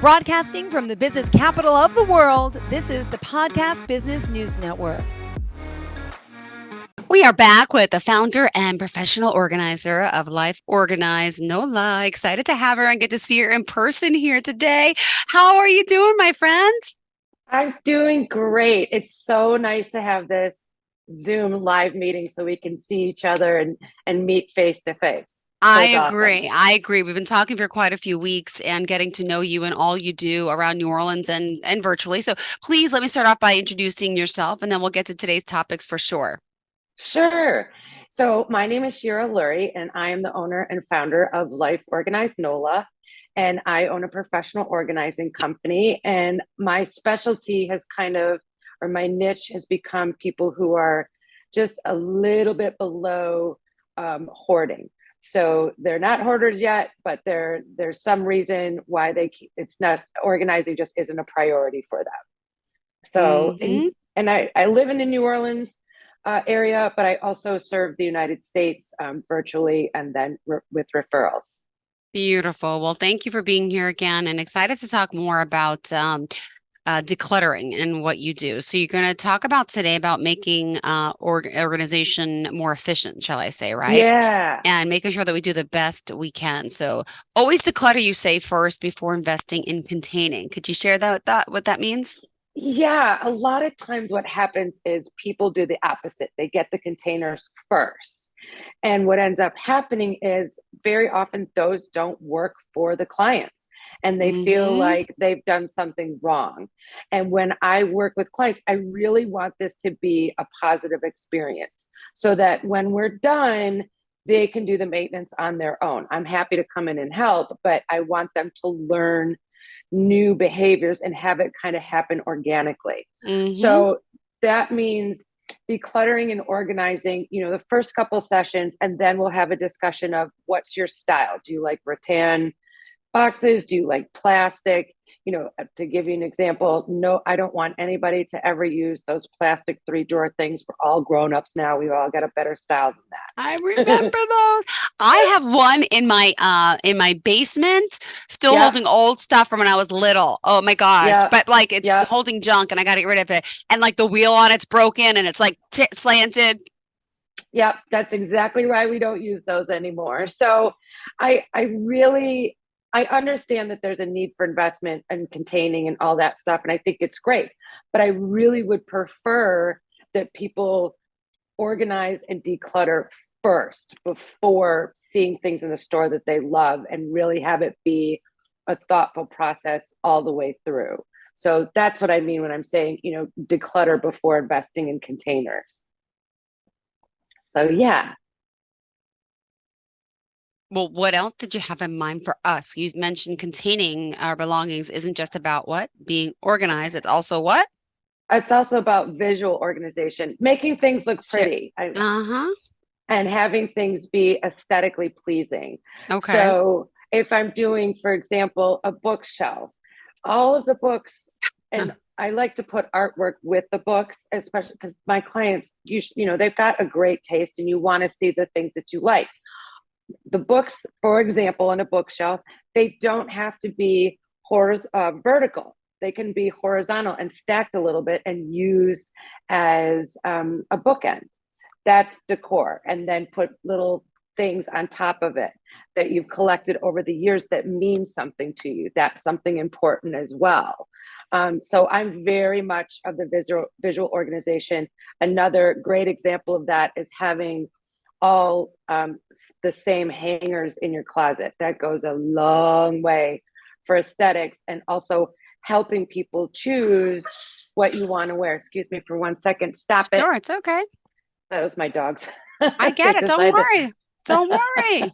Broadcasting from the business capital of the world, this is the Podcast Business News Network. We are back with the founder and professional organizer of Life Organized, Nola. Excited to have her and get to see her in person here today. How are you doing, my friend? I'm doing great. It's so nice to have this Zoom live meeting so we can see each other and meet face to face. I Awesome. agree. I agree. We've been talking for quite a few weeks and getting to know you and all you do around New Orleans and virtually. So please let me start off by introducing yourself and then we'll get to today's topics for sure. Sure. So my name is Shira Lurie, and I am the owner and founder of Life Organized Nola. And I own a professional organizing company. And my specialty has or my niche has become people who are just a little bit below hoarding. So they're not hoarders yet, but there's some reason why it's not organizing just isn't a priority for them. So, and I live in the New Orleans area, but I also serve the United States virtually and then with referrals. Beautiful. Well, thank you for being here again and excited to talk more about decluttering and what you do. So you're going to talk about today about making organization more efficient, shall I say, right? Yeah. And making sure that we do the best we can. So always declutter, you say, first before investing in containing. Could you share what that means? Yeah, a lot of times what happens is people do the opposite. They get the containers first. And what ends up happening is very often those don't work for the clients and they feel like they've done something wrong. And when I work with clients, I really want this to be a positive experience so that when we're done, they can do the maintenance on their own. I'm happy to come in and help, but I want them to learn new behaviors and have it kind of happen organically. So that means decluttering and organizing, the first couple sessions, and then we'll have a discussion of what's your style. Do you like rattan boxes? Do you like plastic? To give you an example, no, I don't want anybody to ever use those plastic 3-drawer things. We're all grown-ups now. We've all got a better style than that. I remember those. I have one in my basement, still holding old stuff from when I was little. Oh my gosh. But like it's holding junk and I got to get rid of it. And like the wheel on it's broken and it's like slanted. Yep, that's exactly why we don't use those anymore. So I understand that there's a need for investment and containing and all that stuff. And I think it's great, but I really would prefer that people organize and declutter first before seeing things in the store that they love and really have it be a thoughtful process all the way through. So that's what I mean when I'm saying, declutter before investing in containers. So yeah. Well, what else did you have in mind for us? You mentioned containing our belongings isn't just about what? Being organized. It's also what? It's also about visual organization, making things look pretty. And having things be aesthetically pleasing. Okay. So if I'm doing, for example, a bookshelf, all of the books, and I like to put artwork with the books, especially because my clients, they've got a great taste and you want to see the things that you like. The books, for example, on a bookshelf, they don't have to be vertical. They can be horizontal and stacked a little bit and used as a bookend. That's decor. And then put little things on top of it that you've collected over the years that mean something to you. That's something important as well. So I'm very much of the visual organization. Another great example of that is having all the same hangers in your closet. That goes a long way for aesthetics and also helping people choose what you want to wear. Excuse me for 1 second. Stop it. Sure, it's okay. That was my dogs. I get it. Don't worry. Don't worry.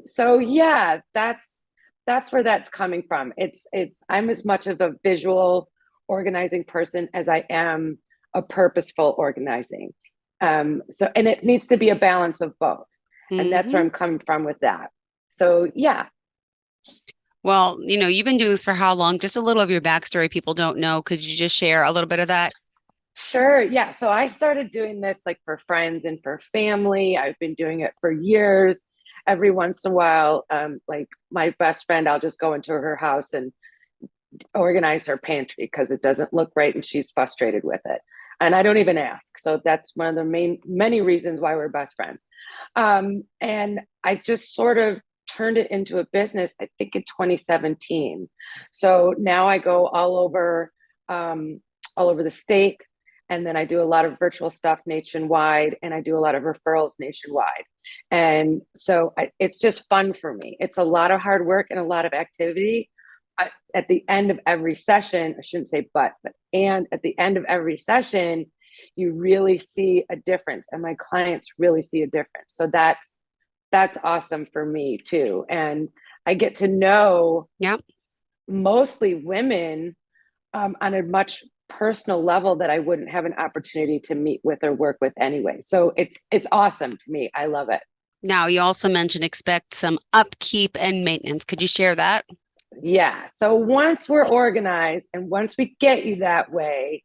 So yeah, that's where that's coming from. I'm as much of a visual organizing person as I am a purposeful organizing. And it needs to be a balance of both. And that's where I'm coming from with that. So yeah. Well, you've been doing this for how long? Just a little of your backstory people don't know. Could you just share a little bit of that? Sure. Yeah. So I started doing this like for friends and for family. I've been doing it for years. every once in a while, like my best friend, I'll just go into her house and organize her pantry because it doesn't look right and she's frustrated with it. And I don't even ask. So that's one of the many reasons why we're best friends. And I just sort of turned it into a business, I think in 2017. So now I go all over the state. And then I do a lot of virtual stuff nationwide, and I do a lot of referrals nationwide. And so it's just fun for me. It's a lot of hard work and a lot of activity. At the end of every session, I shouldn't say and at the end of every session, you really see a difference, and my clients really see a difference. So that's awesome for me too. And I get to know mostly women on a much personal level that I wouldn't have an opportunity to meet with or work with anyway. So it's awesome to me. I love it. Now, you also mentioned expect some upkeep and maintenance. Could you share that? Yeah. So once we're organized and once we get you that way,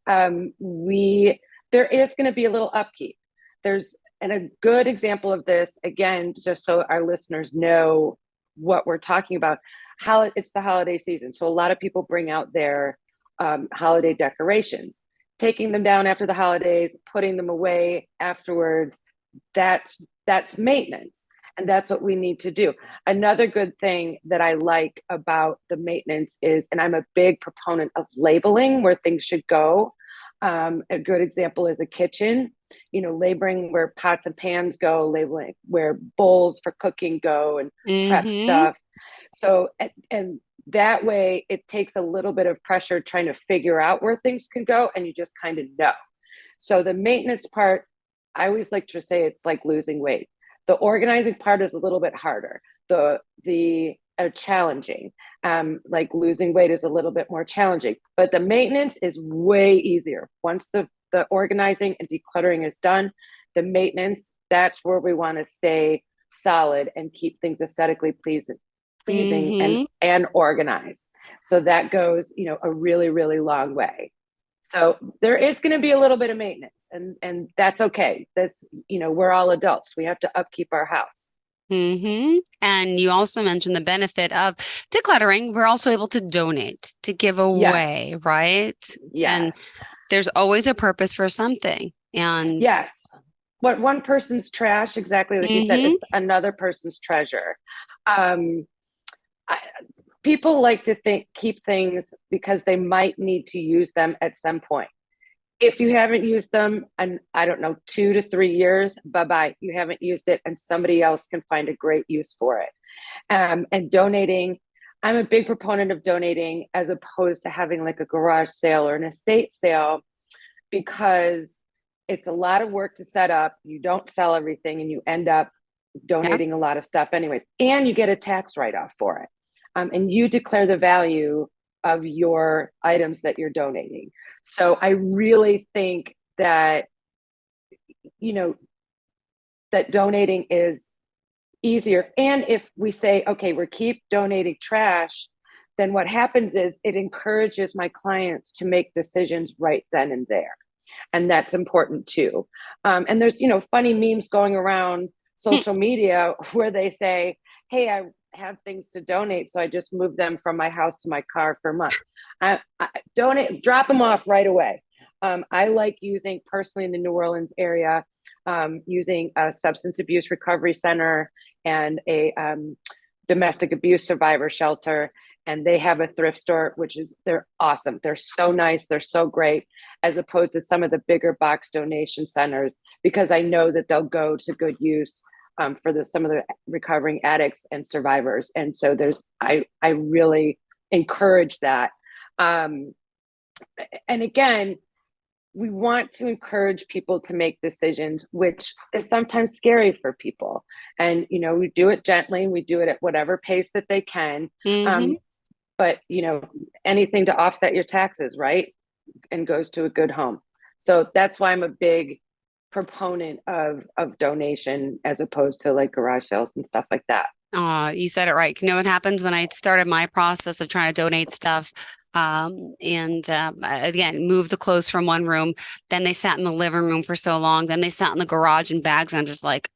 there is going to be a little upkeep. And a good example of this, again, just so our listeners know what we're talking about, how it's the holiday season. So a lot of people bring out their holiday decorations, taking them down after the holidays, putting them away afterwards. That's maintenance. And that's what we need to do. Another good thing that I like about the maintenance is, and I'm a big proponent of labeling where things should go. A good example is a kitchen, labeling where pots and pans go, labeling where bowls for cooking go, and prep stuff. So, and that way it takes a little bit of pressure trying to figure out where things can go, and you just kind of know. So the maintenance part, I always like to say it's like losing weight. The organizing part is a little bit harder. The challenging, like losing weight is a little bit more challenging, but the maintenance is way easier. Once the organizing and decluttering is done, the maintenance, that's where we want to stay solid and keep things aesthetically pleasing and organized. So that goes, a really, really long way. So there is going to be a little bit of maintenance, and that's okay. That's, we're all adults. We have to upkeep our house. And you also mentioned the benefit of decluttering. We're also able to donate, to give away, right? Yes. And there's always a purpose for something. And yes, what one person's trash, exactly like you said, is another person's treasure. People like to keep things because they might need to use them at some point. If you haven't used them, and I don't know, 2 to 3 years, bye-bye, you haven't used it, and somebody else can find a great use for it. And donating, I'm a big proponent of donating as opposed to having like a garage sale or an estate sale, because it's a lot of work to set up. You don't sell everything, and you end up donating a lot of stuff anyway, and you get a tax write-off for it. And you declare the value of your items that you're donating. So I really think that, that donating is easier. And if we say, okay, we keep donating trash, then what happens is it encourages my clients to make decisions right then and there. And that's important too. And there's, funny memes going around social media where they say, hey, I have things to donate, so I just moved them from my house to my car for a month. I drop them off right away. I like using, personally in the New Orleans area, using a substance abuse recovery center and a domestic abuse survivor shelter. And they have a thrift store, they're awesome. They're so nice. They're so great, as opposed to some of the bigger box donation centers, because I know that they'll go to good use for some of the recovering addicts and survivors. And so I really encourage that. And again, we want to encourage people to make decisions, which is sometimes scary for people. And, we do it gently, and we do it at whatever pace that they can. But, anything to offset your taxes, right? And goes to a good home. So that's why I'm a big proponent of donation as opposed to like garage sales and stuff like that. You said it right. You know what happens when I started my process of trying to donate stuff, again, move the clothes from one room, then they sat in the living room for so long, then they sat in the garage in bags, and I'm just like,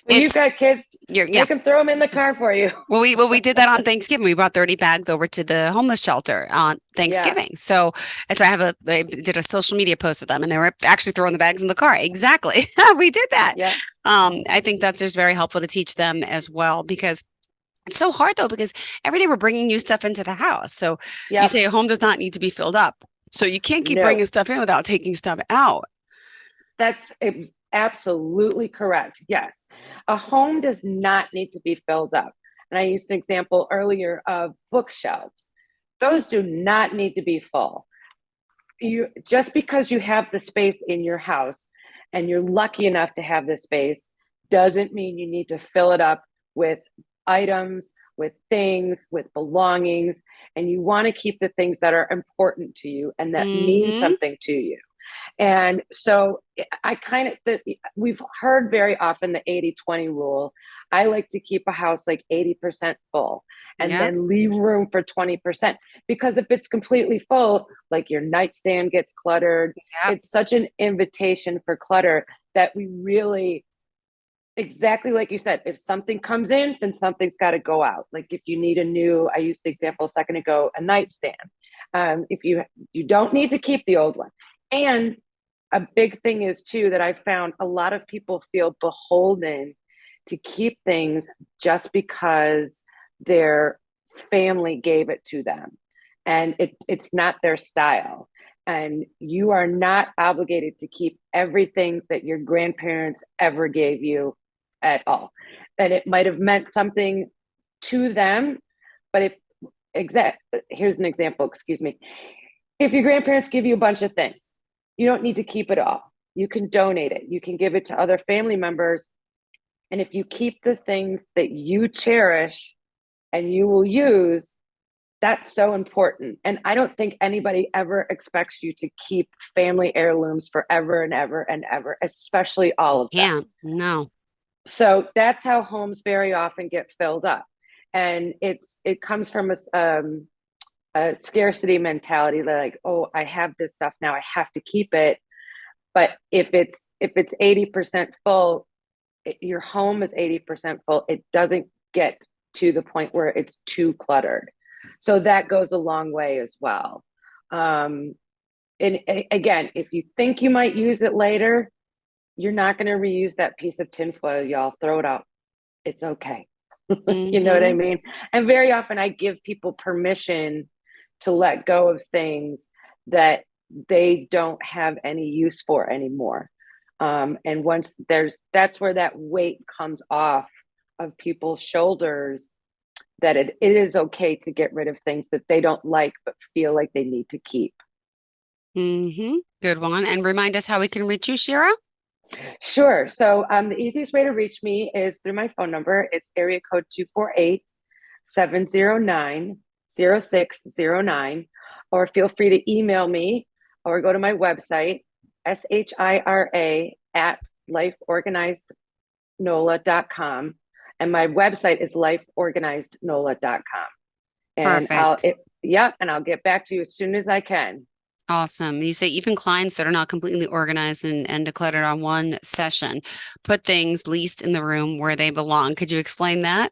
When you've got kids, yeah. Make them throw them in the car for you. Well, we did that on Thanksgiving. We brought 30 bags over to the homeless shelter on Thanksgiving. Yeah. So that's why I did a social media post with them, and they were actually throwing the bags in the car. Exactly. We did that. Yeah. I think that's just very helpful to teach them as well, because it's so hard though, because every day we're bringing new stuff into the house. So you say a home does not need to be filled up. So you can't keep bringing stuff in without taking stuff out. That's absolutely correct. Yes. A home does not need to be filled up. And I used an example earlier of bookshelves. Those do not need to be full. Just because you have the space in your house and you're lucky enough to have the space doesn't mean you need to fill it up with items, with things, with belongings. And you want to keep the things that are important to you and that mean something to you. And so we've heard very often the 80-20 rule. I like to keep a house like 80% full and then leave room for 20%, because if it's completely full, like your nightstand gets cluttered, it's such an invitation for clutter that we really, exactly like you said, if something comes in, then something's got to go out. Like if you need I used the example a second ago, a nightstand. If you don't need to keep the old one. And a big thing is too, that I found a lot of people feel beholden to keep things just because their family gave it to them. And it's not their style. And you are not obligated to keep everything that your grandparents ever gave you at all. And it might have meant something to them, but here's an example, excuse me. If your grandparents give you a bunch of things, you don't need to keep it all. You can donate it. You can give it to other family members. And if you keep the things that you cherish and you will use, that's so important. And I don't think anybody ever expects you to keep family heirlooms forever and ever and ever, especially all of them. Yeah, no. So that's how homes very often get filled up. And it comes from a scarcity mentality, like, oh, I have this stuff now, I have to keep it. But if it's 80% full, your home is 80% full, it doesn't get to the point where it's too cluttered. So that goes a long way as well. And again, if you think you might use it later, you're not going to reuse that piece of tinfoil, y'all. Throw it out. It's okay. You know what I mean? And very often I give people permission to let go of things that they don't have any use for anymore. And once that's where that weight comes off of people's shoulders, that it is okay to get rid of things that they don't like, but feel like they need to keep. Good one. And remind us how we can reach you, Shira. Sure. So the easiest way to reach me is through my phone number. It's area code 248-709-0609, or feel free to email me or go to my website, shira@lifeorganizednola.com. And my website is lifeorganizednola.com. And Perfect. I'll get back to you as soon as I can. Awesome. You say even clients that are not completely organized and decluttered on one session, put things least in the room where they belong. Could you explain that?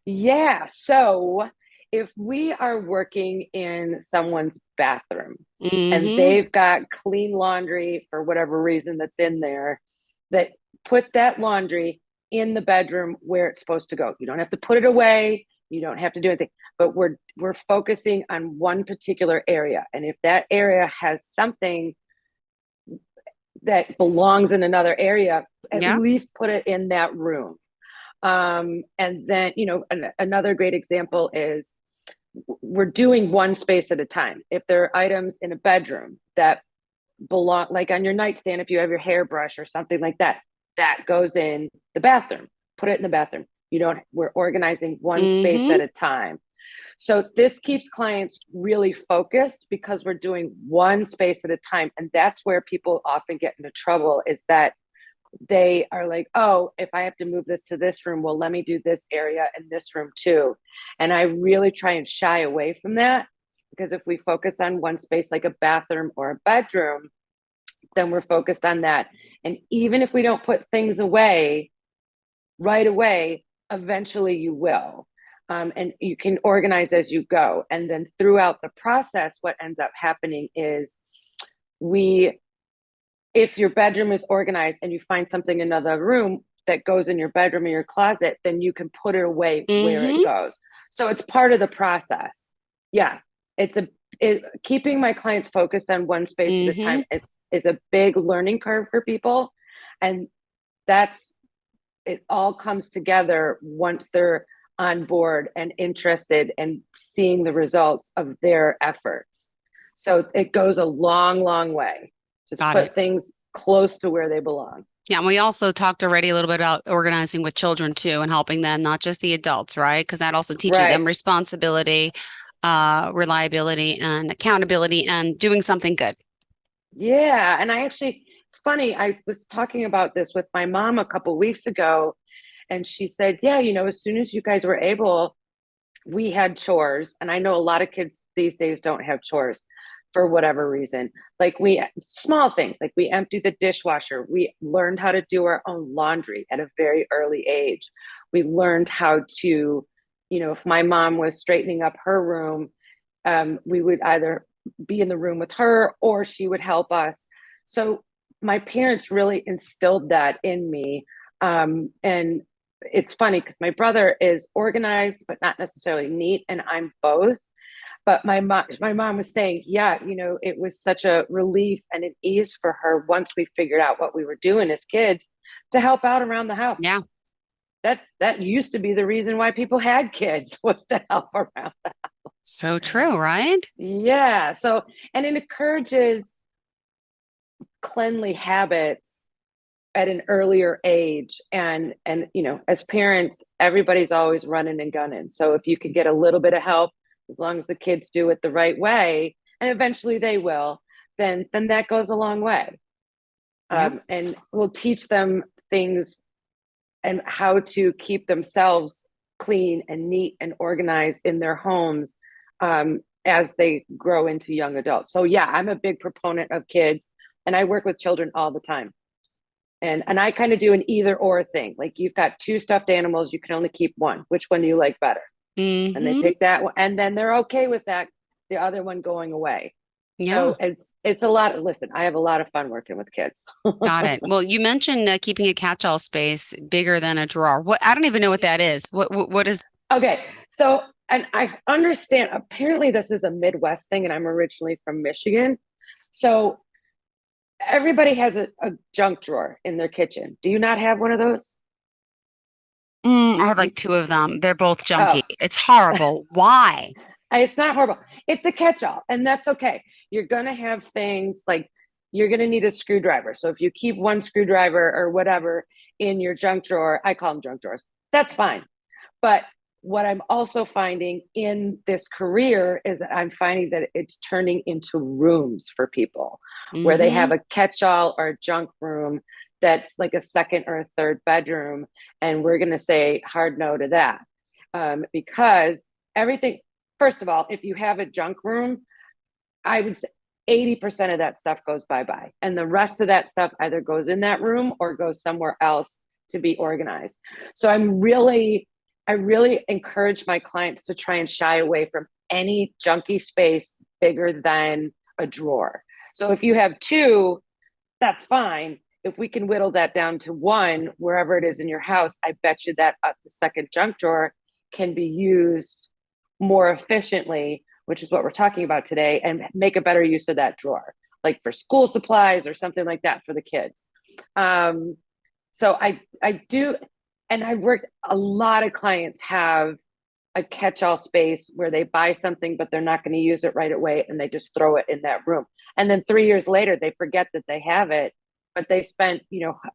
Yeah. So if we are working in someone's bathroom and they've got clean laundry for whatever reason that's in there, that put that laundry in the bedroom where it's supposed to go. You don't have to put it away. You don't have to do anything, but we're focusing on one particular area. And if that area has something that belongs in another area, at least put it in that room. And then, another great example is we're doing one space at a time. If there are items in a bedroom that belong, like on your nightstand, if you have your hairbrush or something like that, that goes in the bathroom, put it in the bathroom. We're organizing one space at a time. So this keeps clients really focused because we're doing one space at a time. And that's where people often get into trouble, is that they are like, oh, if I have to move this to this room, well, let me do this area and this room too. And I really try and shy away from that, because if we focus on one space like a bathroom or a bedroom, then we're focused on that. And even if we don't put things away, right away. Eventually you will. And you can organize as you go. And then throughout the process, what ends up happening is if your bedroom is organized and you find something in another room that goes in your bedroom or your closet, then you can put it away where it goes. So it's part of the process. Yeah. Keeping my clients focused on one space at a time is a big learning curve for people. And it all comes together once they're on board and interested and seeing the results of their efforts. So it goes a long, long way. Just put things close to where they belong. Yeah, and we also talked already a little bit about organizing with children too and helping them, not just the adults, right? Because that also teaches them responsibility, reliability, and accountability, and doing something good. Yeah, and it's funny, I was talking about this with my mom a couple weeks ago, and she said, yeah, as soon as you guys were able, we had chores. And I know a lot of kids these days don't have chores for whatever reason. Like small things, like we emptied the dishwasher. We learned how to do our own laundry at a very early age. We learned how to, if my mom was straightening up her room, we would either be in the room with her or she would help us. So my parents really instilled that in me. And it's funny because my brother is organized, but not necessarily neat. And I'm both. But my mom was saying, yeah, it was such a relief and an ease for her once we figured out what we were doing as kids to help out around the house. Yeah. That used to be the reason why people had kids, was to help around the house. So true, right? Yeah. So, and it encourages cleanly habits at an earlier age. And as parents, everybody's always running and gunning. So if you could get a little bit of help, as long as the kids do it the right way, and eventually they will, then that goes a long way. And we'll teach them things and how to keep themselves clean and neat and organized in their homes as they grow into young adults. So yeah, I'm a big proponent of kids, and I work with children all the time. And I kind of do an either or thing. Like, you've got 2 stuffed animals, you can only keep one. Which one do you like better? And they pick that one, and then they're okay with that, the other one going away. So it's a lot. Listen, I have a lot of fun working with kids. Got it. Well, you mentioned keeping a catch-all space bigger than a drawer. I don't even know what that is. What is? Okay. So, and I understand, apparently this is a Midwest thing, and I'm originally from Michigan. So everybody has a junk drawer in their kitchen. Do you not have one of those? I have like 2 of them. They're both junky. It's horrible. Why? It's not horrible. It's the catch-all, and that's okay. You're going to have things like, you're going to need a screwdriver. So if you keep one screwdriver or whatever in your junk drawer, I call them junk drawers, that's fine. But what I'm also finding in this career is that I'm finding that it's turning into rooms for people where they have a catch-all or a junk room that's like a second or a third bedroom. And we're going to say hard no to that. Because everything, first of all, if you have a junk room, I would say 80% of that stuff goes bye-bye. And the rest of that stuff either goes in that room or goes somewhere else to be organized. So I really encourage my clients to try and shy away from any junky space bigger than a drawer. So if you have 2, that's fine. If we can whittle that down to 1, wherever it is in your house, I bet you that the second junk drawer can be used more efficiently, which is what we're talking about today, and make a better use of that drawer, like for school supplies or something like that for the kids. So I do, and I've worked, a lot of clients have a catch-all space where they buy something, but they're not going to use it right away, and they just throw it in that room. And then 3 years later, they forget that they have it, but they spent,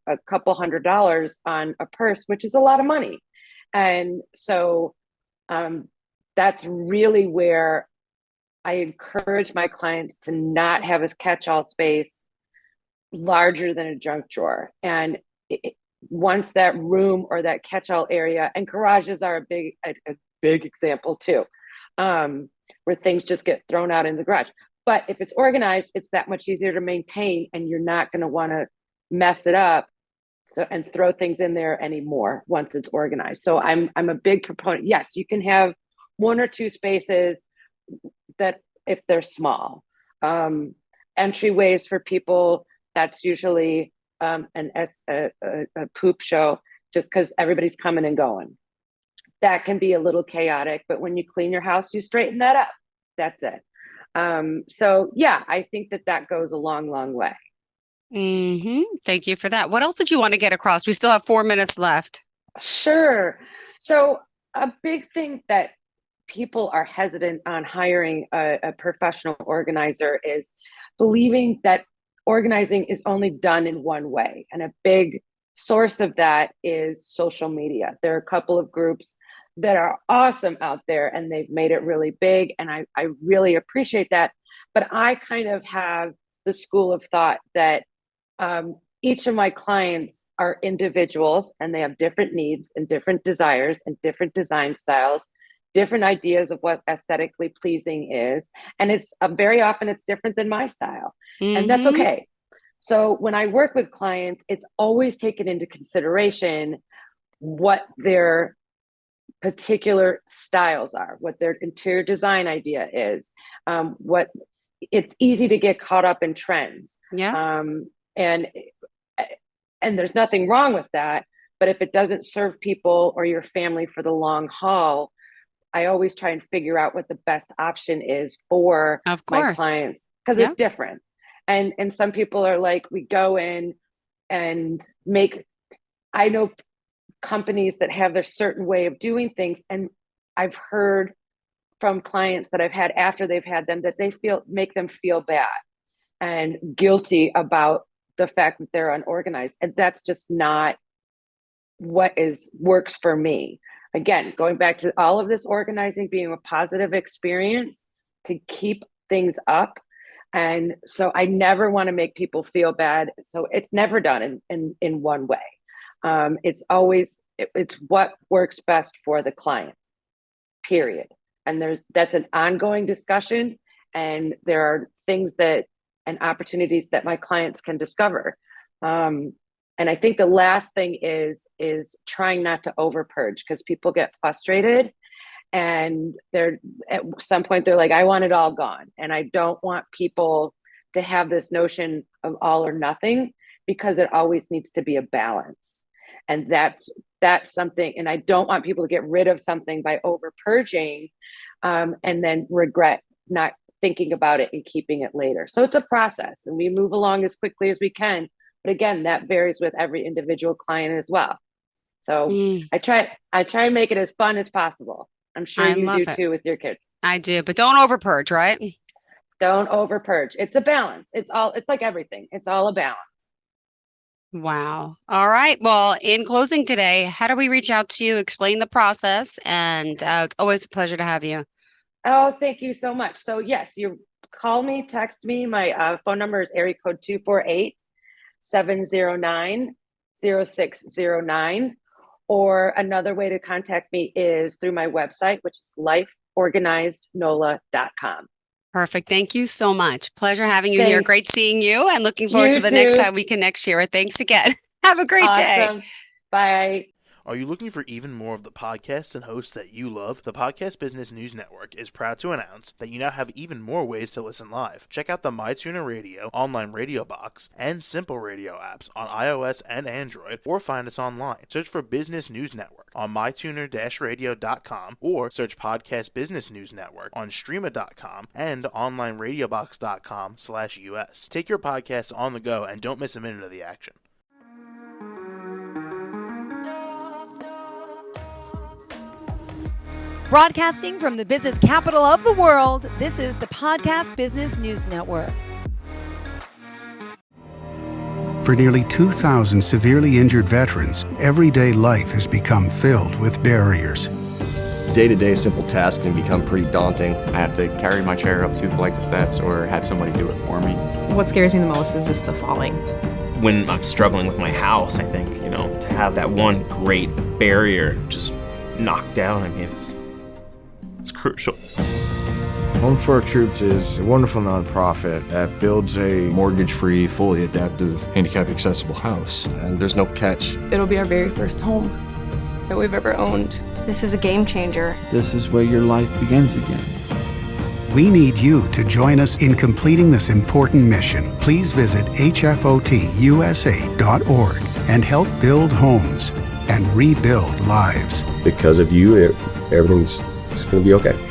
a couple $100 on a purse, which is a lot of money. And so that's really where I encourage my clients to not have a catch-all space larger than a junk drawer. And once that room or that catch-all area, and garages are a big example too, where things just get thrown out in the garage. But if it's organized, it's that much easier to maintain, and you're not going to want to mess it up So, and throw things in there anymore once it's organized. So I'm a big proponent. Yes, you can have 1 or 2 spaces that if they're small. Entryways for people, that's usually a poop show, just because everybody's coming and going. That can be a little chaotic, but when you clean your house, you straighten that up. That's it. So yeah, I think that goes a long, long way. Thank you for that. What else did you want to get across? We still have 4 minutes left. Sure. So a big thing that people are hesitant on hiring a professional organizer is believing that organizing is only done in one way. And a big source of that is social media. There are a couple of groups that are awesome out there and they've made it really big. And I really appreciate that. But I kind of have the school of thought that each of my clients are individuals and they have different needs and different desires and different design styles, different ideas of what aesthetically pleasing is. And it's very often it's different than my style. And that's okay. So when I work with clients, it's always taken into consideration what their particular styles are, what their interior design idea is, what it's easy to get caught up in trends. Yeah. And there's nothing wrong with that. But if it doesn't serve people or your family for the long haul, I always try and figure out what the best option is for my clients, because it's different. And some people are like, we go in and I know companies that have their certain way of doing things. And I've heard from clients that I've had after they've had them that they make them feel bad and guilty about the fact that they're unorganized. And that's just not what works for me. Again, going back to all of this organizing being a positive experience to keep things up. And so I never want to make people feel bad. So it's never done in one way. It's always, it's what works best for the client, period. And that's an ongoing discussion. And there are things and opportunities that my clients can discover. And I think the last thing is trying not to over purge, because people get frustrated and they're at some point they're like, I want it all gone. And I don't want people to have this notion of all or nothing, because it always needs to be a balance. And that's something, and I don't want people to get rid of something by over purging and then regret not thinking about it and keeping it later. So it's a process and we move along as quickly as we can. But again, that varies with every individual client as well. So I try and make it as fun as possible. I'm sure you do too with your kids. I do, but don't over purge, right? Don't over purge. It's a balance. It's like everything. It's all a balance. Wow. All right. Well, in closing today, how do we reach out to you, explain the process? And it's always a pleasure to have you. Oh, thank you so much. So yes, you call me, text me. My phone number is area code 248-709-0609. Or another way to contact me is through my website, which is lifeorganizednola.com. Perfect. Thank you so much. Pleasure having you here. Great seeing you and looking forward to the next time we connect, Shira. Thanks again. Have a great day. Bye. Are you looking for even more of the podcasts and hosts that you love? The Podcast Business News Network is proud to announce that you now have even more ways to listen live. Check out the MyTuner Radio, online radio box, and Simple Radio apps on iOS and Android, or find us online. Search for Business News Network on mytuner-radio.com, or search Podcast Business News Network on streama.com and onlineradiobox.com/US. Take your podcast on the go and don't miss a minute of the action. Broadcasting from the business capital of the world, this is the Podcast Business News Network. For nearly 2,000 severely injured veterans, everyday life has become filled with barriers. Day-to-day simple tasks can become pretty daunting. I have to carry my chair up 2 flights of steps or have somebody do it for me. What scares me the most is just the falling. When I'm struggling with my house, I think, to have that one great barrier just knocked down, it's crucial. Home for Our Troops is a wonderful nonprofit that builds a mortgage-free, fully adaptive, handicap-accessible house. And there's no catch. It'll be our very first home that we've ever owned. This is a game changer. This is where your life begins again. We need you to join us in completing this important mission. Please visit hfotusa.org and help build homes and rebuild lives. Because of you, everything's going to be okay.